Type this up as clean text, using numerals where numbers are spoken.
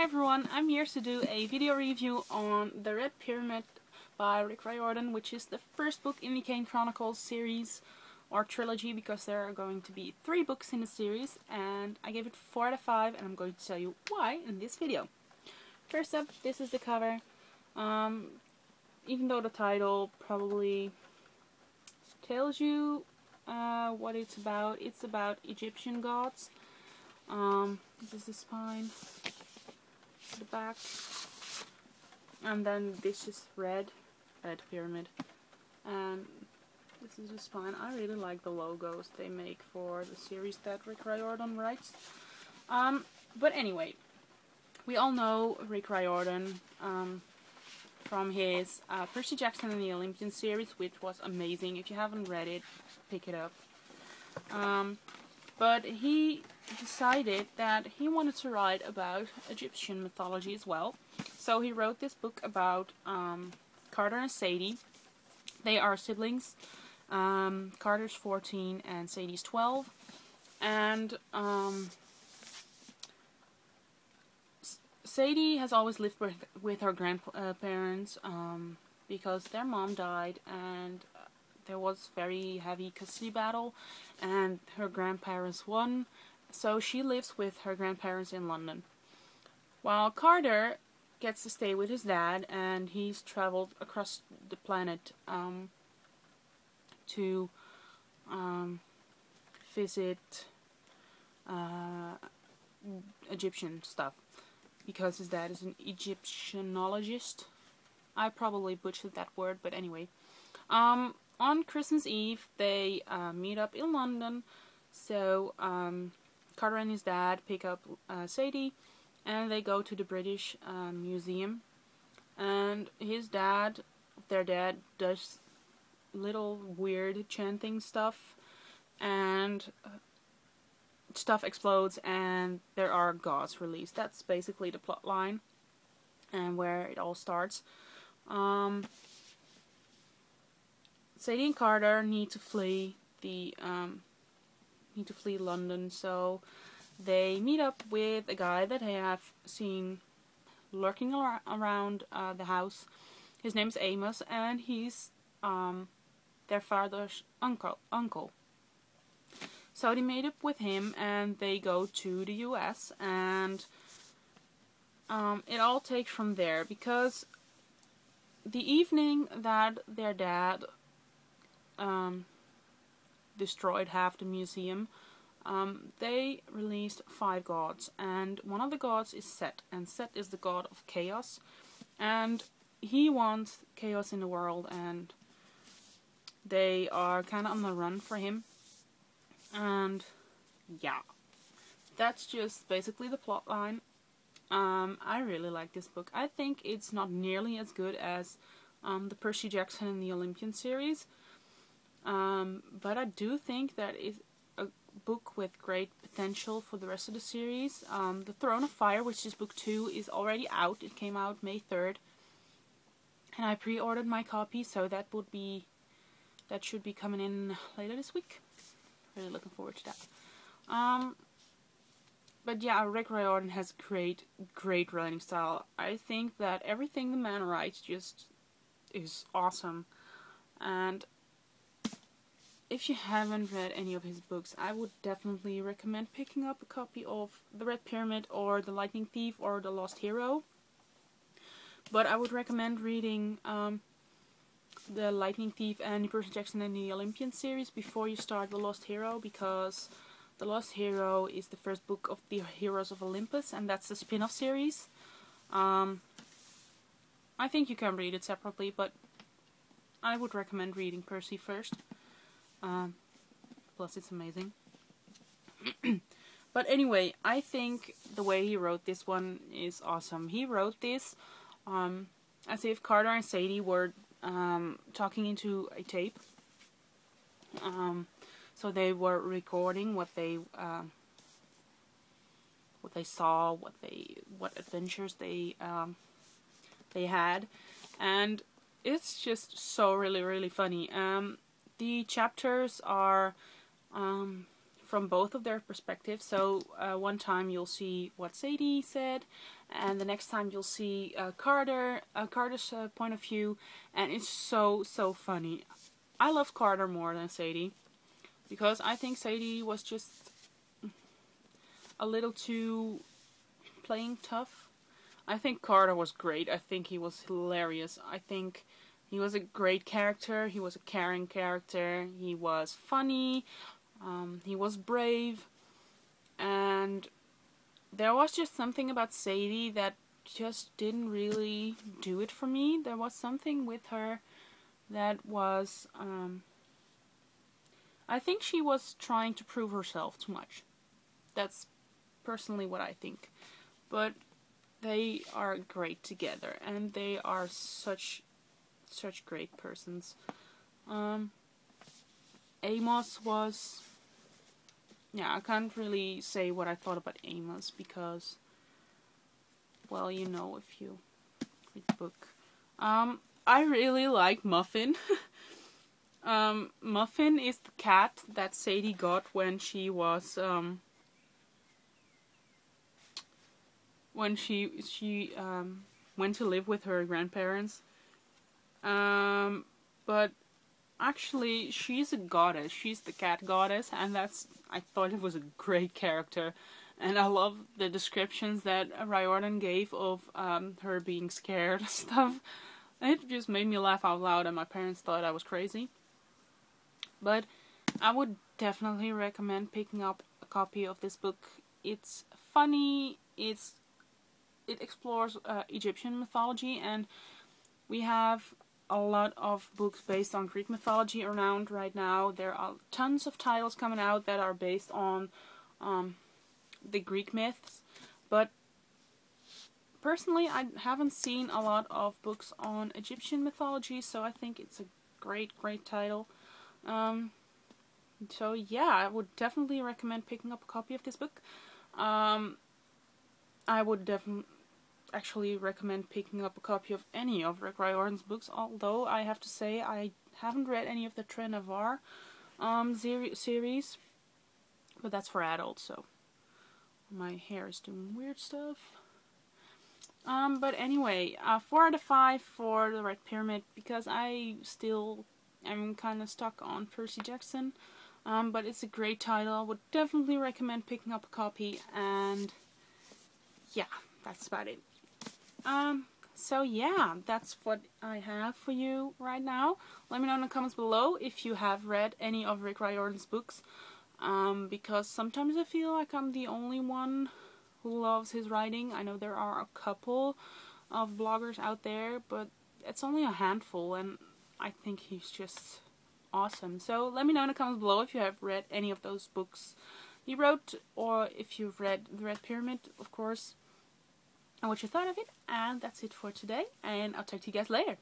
Hi everyone, I'm here to do a video review on The Red Pyramid by Riordan, which is the first book in the Kane Chronicles series or trilogy, because there are going to be 3 books in the series, and I gave it 4 out of 5, and I'm going to tell you why in this video. First up, this is the cover. Even though the title probably tells you what it's about Egyptian gods. This is the spine, the back, and then this is red pyramid, and this is the spine. I really like the logos they make for the series that Riordan writes. But anyway, we all know Riordan from his Percy Jackson and the Olympian series, which was amazing. If you haven't read it, pick it up. But he decided that he wanted to write about Egyptian mythology as well. So he wrote this book about Carter and Sadie. They are siblings. Carter's 14 and Sadie's 12. And Sadie has always lived with her grandparents because their mom died, and there was very heavy custody battle, and her grandparents won, so she lives with her grandparents in London. While Carter gets to stay with his dad, and he's traveled across the planet to visit Egyptian stuff, because his dad is an Egyptianologist. I probably butchered that word, but anyway. On Christmas Eve, they meet up in London, so Carter and his dad pick up Sadie, and they go to the British Museum, and their dad does little weird chanting stuff, and stuff explodes, and there are gods released. That's basically the plot line, and where it all starts. Sadie and Carter need to flee London, so they meet up with a guy that they have seen lurking around the house. His name's Amos, and he's their father's uncle. So they meet up with him, and they go to the US, and it all takes from there, because the evening that their dad destroyed half the museum, they released 5 gods, and one of the gods is Set, and Set is the god of chaos, and he wants chaos in the world, and they are kind of on the run for him. And yeah, that's just basically the plot line. I really like this book. I think it's not nearly as good as the Percy Jackson and the Olympian series, but I do think that it's a book with great potential for the rest of the series. The Throne of Fire, which is book 2, is already out. It came out May 3rd, and I pre-ordered my copy, so that should be coming in later this week. Really looking forward to that. But yeah, Riordan has great writing style. I think that everything the man writes just is awesome. And if you haven't read any of his books, I would definitely recommend picking up a copy of The Red Pyramid or The Lightning Thief or The Lost Hero. But I would recommend reading The Lightning Thief and the Percy Jackson and the Olympian series before you start The Lost Hero, because The Lost Hero is the first book of the Heroes of Olympus, and that's the spin-off series. I think you can read it separately, but I would recommend reading Percy first. Plus it's amazing. But anyway, I think the way he wrote this one is awesome. He wrote this as if Carter and Sadie were talking into a tape. So they were recording what they saw, what adventures they had, and it's just so really funny. The chapters are from both of their perspectives. So one time you'll see what Sadie said, and the next time you'll see Carter's point of view, and it's so funny. I love Carter more than Sadie, because I think Sadie was just a little too playing tough. I think Carter was great. I think he was hilarious. I think he was a great character. He was a caring character. He was funny. He was brave. And there was just something about Sadie that just didn't really do it for me. There was something with her that was... I think she was trying to prove herself too much. That's personally what I think. But they are great together, and they are such great persons. Amos was... yeah, I can't really say what I thought about Amos, because, well, you know if you read the book. I really like Muffin. Muffin is the cat that Sadie got when she was, when she went to live with her grandparents. But actually, she's a goddess. She's the cat goddess, and I thought it was a great character. And I love the descriptions that Riordan gave of her being scared and stuff. It just made me laugh out loud, and my parents thought I was crazy. But I would definitely recommend picking up a copy of this book. It's funny, it explores Egyptian mythology, and we have a lot of books based on Greek mythology around right now. There are tons of titles coming out that are based on the Greek myths, but personally I haven't seen a lot of books on Egyptian mythology, so I think it's a great title. So yeah, I would definitely recommend picking up a copy of this book. I would actually recommend picking up a copy of any of Rick Riordan's books, although I have to say I haven't read any of the Tre Navarre series, but that's for adults, so my hair is doing weird stuff. But anyway, 4 out of 5 for the Red Pyramid, because I still am kind of stuck on Percy Jackson. But it's a great title. I would definitely recommend picking up a copy, and yeah, that's about it. So yeah, that's what I have for you right now. Let me know in the comments below if you have read any of Rick Riordan's books, because sometimes I feel like I'm the only one who loves his writing. I know there are a couple of bloggers out there, but it's only a handful, and I think he's just awesome. So let me know in the comments below if you have read any of those books he wrote, or if you've read The Red Pyramid, of course, and what you thought of it. And that's it for today, and I'll talk to you guys later.